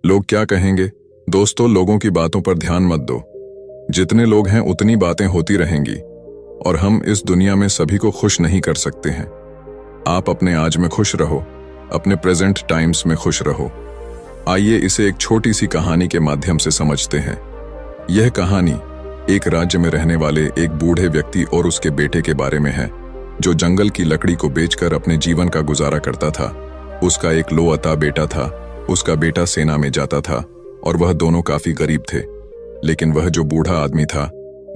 लोग क्या कहेंगे? दोस्तों, लोगों की बातों पर ध्यान मत दो। जितने लोग हैं उतनी बातें होती रहेंगी और हम इस दुनिया में सभी को खुश नहीं कर सकते हैं। आप अपने आज में खुश रहो, अपने प्रेजेंट टाइम्स में खुश रहो। आइए इसे एक छोटी सी कहानी के माध्यम से समझते हैं। यह कहानी एक राज्य में रहने वाले एक बूढ़े व्यक्ति और उसके बेटे के बारे में है, जो जंगल की लकड़ी को बेचकर अपने जीवन का गुजारा करता था। उसका एक लोअता बेटा था। उसका बेटा सेना में जाता था और वह दोनों काफी गरीब थे। लेकिन वह जो बूढ़ा आदमी था,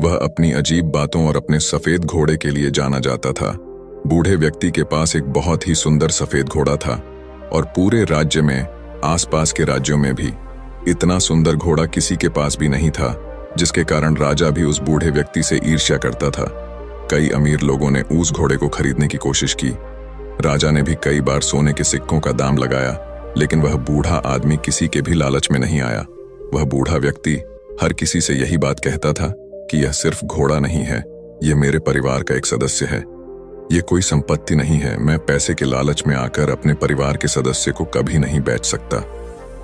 वह अपनी अजीब बातों और अपने सफेद घोड़े के लिए जाना जाता था। बूढ़े व्यक्ति के पास एक बहुत ही सुंदर सफेद घोड़ा था और पूरे राज्य में, आसपास के राज्यों में भी इतना सुंदर घोड़ा किसी के पास भी नहीं था, जिसके कारण राजा भी उस बूढ़े व्यक्ति से ईर्ष्या करता था। कई अमीर लोगों ने उस घोड़े को खरीदने की कोशिश की। राजा ने भी कई बार सोने के सिक्कों का दाम लगाया, लेकिन वह बूढ़ा आदमी किसी के भी लालच में नहीं आया। वह बूढ़ा व्यक्ति हर किसी से यही बात कहता था कि यह सिर्फ घोड़ा नहीं है, यह मेरे परिवार का एक सदस्य है। यह कोई संपत्ति नहीं है। मैं पैसे के लालच में आकर अपने परिवार के सदस्य को कभी नहीं बेच सकता।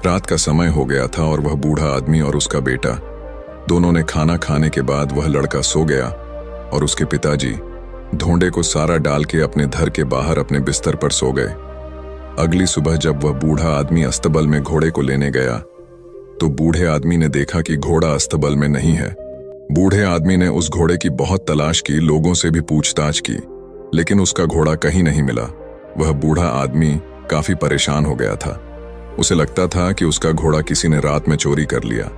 रात का समय हो गया था और वह बूढ़ा आदमी और उसका बेटा दोनों ने खाना खाने के बाद वह लड़का सो गया और उसके पिताजी धोंडे को सारा डाल के अपने घर के बाहर अपने बिस्तर पर सो गए। अगली सुबह जब वह बूढ़ा आदमी अस्तबल में घोड़े को लेने गया, तो बूढ़े आदमी ने देखा कि घोड़ा अस्तबल में नहीं है। बूढ़े आदमी ने उस घोड़े की बहुत तलाश की, लोगों से भी पूछताछ की, लेकिन उसका घोड़ा कहीं नहीं मिला। वह बूढ़ा आदमी काफी परेशान हो गया था। उसे लगता था कि उसका घोड़ा किसी ने रात में चोरी कर लिया।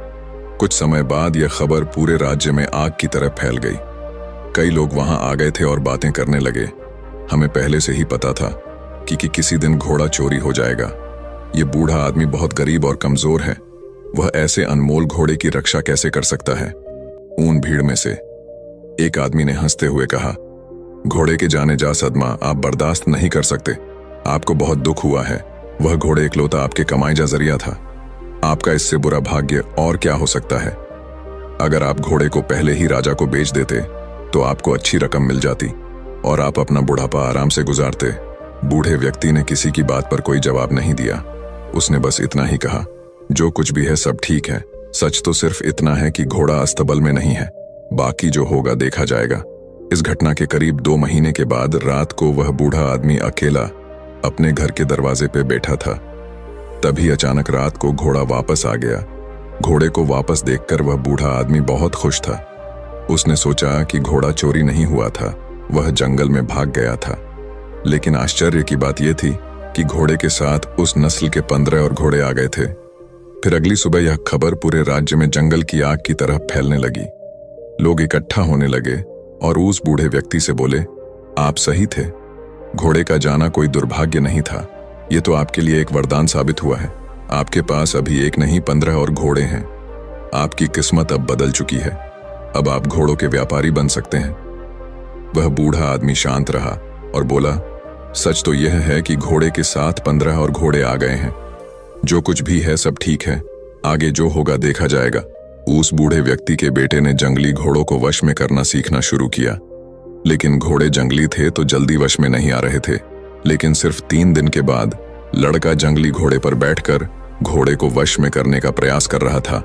कुछ समय बाद यह खबर पूरे राज्य में आग की तरह फैल गई। कई लोग वहां आ गए थे और बातें करने लगे। हमें पहले से ही पता था कि किसी दिन घोड़ा चोरी हो जाएगा। ये बूढ़ा आदमी बहुत गरीब और कमजोर है। वह ऐसे अनमोल घोड़े की रक्षा कैसे कर सकता है? ऊन भीड़ में से एक आदमी ने हंसते हुए कहा, घोड़े के जाने जा सदमा आप बर्दाश्त नहीं कर सकते। आपको बहुत दुख हुआ है। वह घोड़े इकलौता आपके कमाई जा जरिया था। आपका इससे बुरा भाग्य और क्या हो सकता है? अगर आप घोड़े को पहले ही राजा को बेच देते तो आपको अच्छी रकम मिल जाती और आप अपना बुढ़ापा आराम से गुजारते। बूढ़े व्यक्ति ने किसी की बात पर कोई जवाब नहीं दिया। उसने बस इतना ही कहा, जो कुछ भी है सब ठीक है। सच तो सिर्फ इतना है कि घोड़ा अस्तबल में नहीं है। बाकी जो होगा देखा जाएगा। इस घटना के करीब 2 महीने के बाद रात को वह बूढ़ा आदमी अकेला अपने घर के दरवाजे पे बैठा था। तभी अचानक रात को घोड़ा वापस आ गया। घोड़े को वापस देखकर वह बूढ़ा आदमी बहुत खुश था। उसने सोचा कि घोड़ा चोरी नहीं हुआ था, वह जंगल में भाग गया था। लेकिन आश्चर्य की बात यह थी कि घोड़े के साथ उस नस्ल के 15 और घोड़े आ गए थे। फिर अगली सुबह यह खबर पूरे राज्य में जंगल की आग की तरह फैलने लगी। लोग इकट्ठा होने लगे और उस बूढ़े व्यक्ति से बोले, आप सही थे। घोड़े का जाना कोई दुर्भाग्य नहीं था। यह तो आपके लिए एक वरदान साबित हुआ है। आपके पास अभी एक नहीं 15 और घोड़े हैं। आपकी किस्मत अब बदल चुकी है। अब आप घोड़ों के व्यापारी बन सकते हैं। वह बूढ़ा आदमी शांत रहा और बोला, सच तो यह है कि घोड़े के साथ 15 और घोड़े आ गए हैं। जो कुछ भी है सब ठीक है। आगे जो होगा देखा जाएगा। उस बूढ़े व्यक्ति के बेटे ने जंगली घोड़ों को वश में करना सीखना शुरू किया। लेकिन घोड़े जंगली थे तो जल्दी वश में नहीं आ रहे थे। लेकिन सिर्फ 3 दिन के बाद लड़का जंगली घोड़े पर बैठकर घोड़े को वश में करने का प्रयास कर रहा था,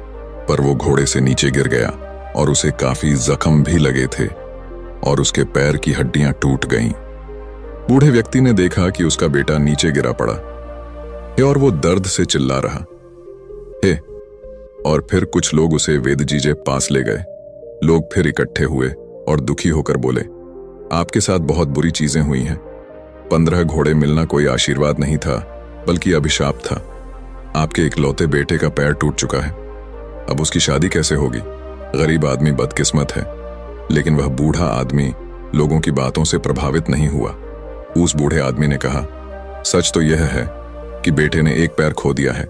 पर वो घोड़े से नीचे गिर गया और उसे काफी जख्म भी लगे थे और उसके पैर की हड्डियां टूट गईं। बूढ़े व्यक्ति ने देखा कि उसका बेटा नीचे गिरा पड़ा है और वो दर्द से चिल्ला रहा है। और फिर कुछ लोग उसे वेदजी के पास ले गए। लोग फिर इकट्ठे हुए और दुखी होकर बोले, आपके साथ बहुत बुरी चीजें हुई हैं। 15 घोड़े मिलना कोई आशीर्वाद नहीं था, बल्कि अभिशाप था। आपके इकलौते बेटे का पैर टूट चुका है। अब उसकी शादी कैसे होगी? गरीब आदमी बदकिस्मत है। लेकिन वह बूढ़ा आदमी लोगों की बातों से प्रभावित नहीं हुआ। उस बूढ़े आदमी ने कहा, सच तो यह है कि बेटे ने एक पैर खो दिया है।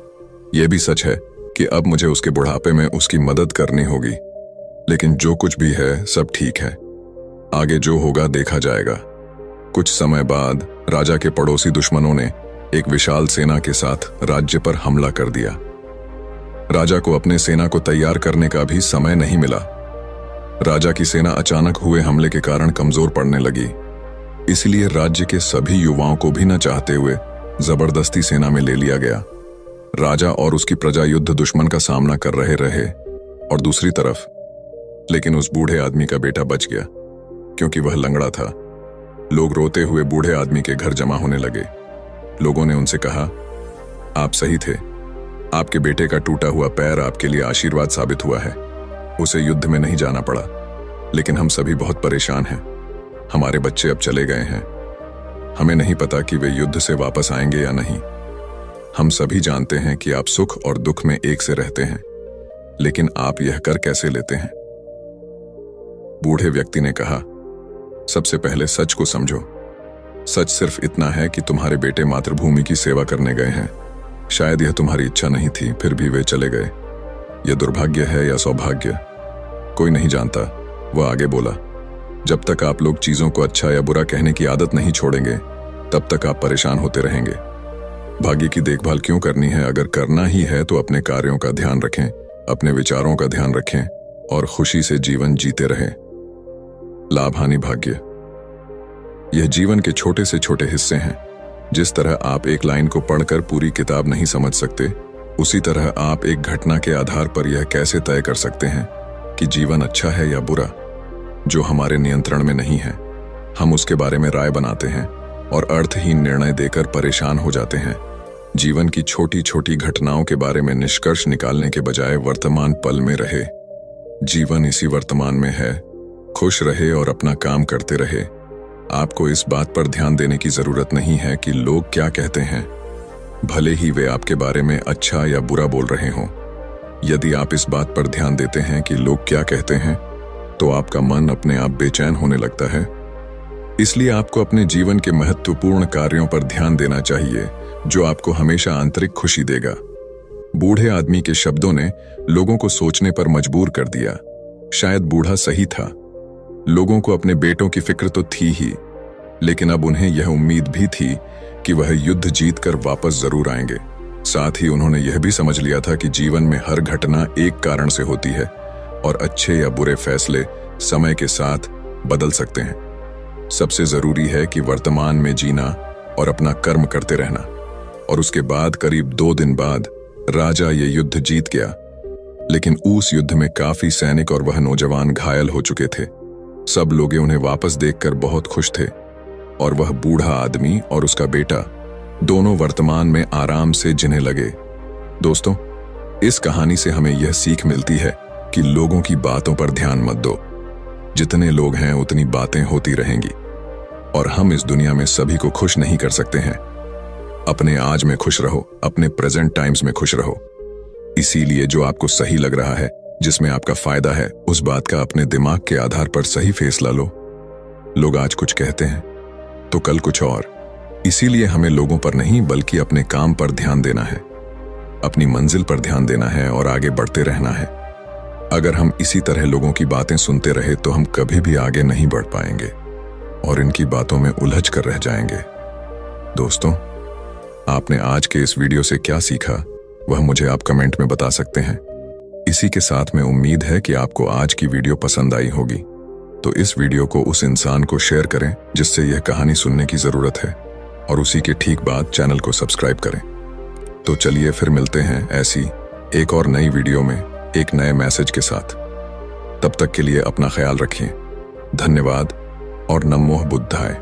यह भी सच है कि अब मुझे उसके बुढ़ापे में उसकी मदद करनी होगी। लेकिन जो कुछ भी है सब ठीक है। आगे जो होगा देखा जाएगा। कुछ समय बाद राजा के पड़ोसी दुश्मनों ने एक विशाल सेना के साथ राज्य पर हमला कर दिया। राजा को अपने सेना को तैयार करने का भी समय नहीं मिला। राजा की सेना अचानक हुए हमले के कारण कमजोर पड़ने लगी। इसलिए राज्य के सभी युवाओं को भी न चाहते हुए जबरदस्ती सेना में ले लिया गया। राजा और उसकी प्रजा युद्ध दुश्मन का सामना कर रहे और दूसरी तरफ लेकिन उस बूढ़े आदमी का बेटा बच गया क्योंकि वह लंगड़ा था। लोग रोते हुए बूढ़े आदमी के घर जमा होने लगे। लोगों ने उनसे कहा, आप सही थे, आपके बेटे का टूटा हुआ पैर आपके लिए आशीर्वाद साबित हुआ है। उसे युद्ध में नहीं जाना पड़ा, लेकिन हम सभी बहुत परेशान हैं। हमारे बच्चे अब चले गए हैं। हमें नहीं पता कि वे युद्ध से वापस आएंगे या नहीं। हम सभी जानते हैं कि आप सुख और दुख में एक से रहते हैं, लेकिन आप यह कर कैसे लेते हैं? बूढ़े व्यक्ति ने कहा, सबसे पहले सच को समझो। सच सिर्फ इतना है कि तुम्हारे बेटे मातृभूमि की सेवा करने गए हैं। शायद यह तुम्हारी इच्छा नहीं थी, फिर भी वे चले गए। यह दुर्भाग्य है या सौभाग्य, कोई नहीं जानता। वह आगे बोला, जब तक आप लोग चीजों को अच्छा या बुरा कहने की आदत नहीं छोड़ेंगे, तब तक आप परेशान होते रहेंगे। भाग्य की देखभाल क्यों करनी है? अगर करना ही है तो अपने कार्यों का ध्यान रखें, अपने विचारों का ध्यान रखें और खुशी से जीवन जीते रहें। लाभ हानि भाग्य, यह जीवन के छोटे से छोटे हिस्से हैं। जिस तरह आप एक लाइन को पढ़कर पूरी किताब नहीं समझ सकते, उसी तरह आप एक घटना के आधार पर यह कैसे तय कर सकते हैं कि जीवन अच्छा है या बुरा, जो हमारे नियंत्रण में नहीं है। हम उसके बारे में राय बनाते हैं और अर्थहीन निर्णय देकर परेशान हो जाते हैं। जीवन की छोटी छोटी घटनाओं के बारे में निष्कर्ष निकालने के बजाय वर्तमान पल में रहे। जीवन इसी वर्तमान में है। खुश रहे और अपना काम करते रहे। आपको इस बात पर ध्यान देने की जरूरत नहीं है कि लोग क्या कहते हैं, भले ही वे आपके बारे में अच्छा या बुरा बोल रहे हों। यदि आप इस बात पर ध्यान देते हैं कि लोग क्या कहते हैं, तो आपका मन अपने आप बेचैन होने लगता है। इसलिए आपको अपने जीवन के महत्वपूर्ण कार्यों पर ध्यान देना चाहिए, जो आपको हमेशा आंतरिक खुशी देगा। बूढ़े आदमी के शब्दों ने लोगों को सोचने पर मजबूर कर दिया। शायद बूढ़ा सही था। लोगों को अपने बेटों की फिक्र तो थी ही, लेकिन अब उन्हें यह उम्मीद भी थी कि वह युद्ध जीतकर वापस जरूर आएंगे। साथ ही उन्होंने यह भी समझ लिया था कि जीवन में हर घटना एक कारण से होती है और अच्छे या बुरे फैसले समय के साथ बदल सकते हैं। सबसे जरूरी है कि वर्तमान में जीना और अपना कर्म करते रहना। और उसके बाद करीब 2 दिन बाद राजा ये युद्ध जीत गया, लेकिन उस युद्ध में काफी सैनिक और वह नौजवान घायल हो चुके थे। सब लोग उन्हें वापस देखकर बहुत खुश थे और वह बूढ़ा आदमी और उसका बेटा दोनों वर्तमान में आराम से जीने लगे। दोस्तों, इस कहानी से हमें यह सीख मिलती है कि लोगों की बातों पर ध्यान मत दो। जितने लोग हैं उतनी बातें होती रहेंगी और हम इस दुनिया में सभी को खुश नहीं कर सकते हैं। अपने आज में खुश रहो, अपने प्रेजेंट टाइम्स में खुश रहो। इसीलिए जो आपको सही लग रहा है, जिसमें आपका फायदा है, उस बात का अपने दिमाग के आधार पर सही फैसला लो। लोग आज कुछ कहते हैं तो कल कुछ और। इसीलिए हमें लोगों पर नहीं बल्कि अपने काम पर ध्यान देना है, अपनी मंजिल पर ध्यान देना है और आगे बढ़ते रहना है। अगर हम इसी तरह लोगों की बातें सुनते रहे तो हम कभी भी आगे नहीं बढ़ पाएंगे और इनकी बातों में उलझ कर रह जाएंगे। दोस्तों, आपने आज के इस वीडियो से क्या सीखा, वह मुझे आप कमेंट में बता सकते हैं। इसी के साथ में उम्मीद है कि आपको आज की वीडियो पसंद आई होगी, तो इस वीडियो को उस इंसान को शेयर करें जिससे यह कहानी सुनने की जरूरत है और उसी के ठीक बाद चैनल को सब्सक्राइब करें। तो चलिए फिर मिलते हैं ऐसी एक और नई वीडियो में एक नए मैसेज के साथ। तब तक के लिए अपना ख्याल रखिए। धन्यवाद और नमो बुद्धाय।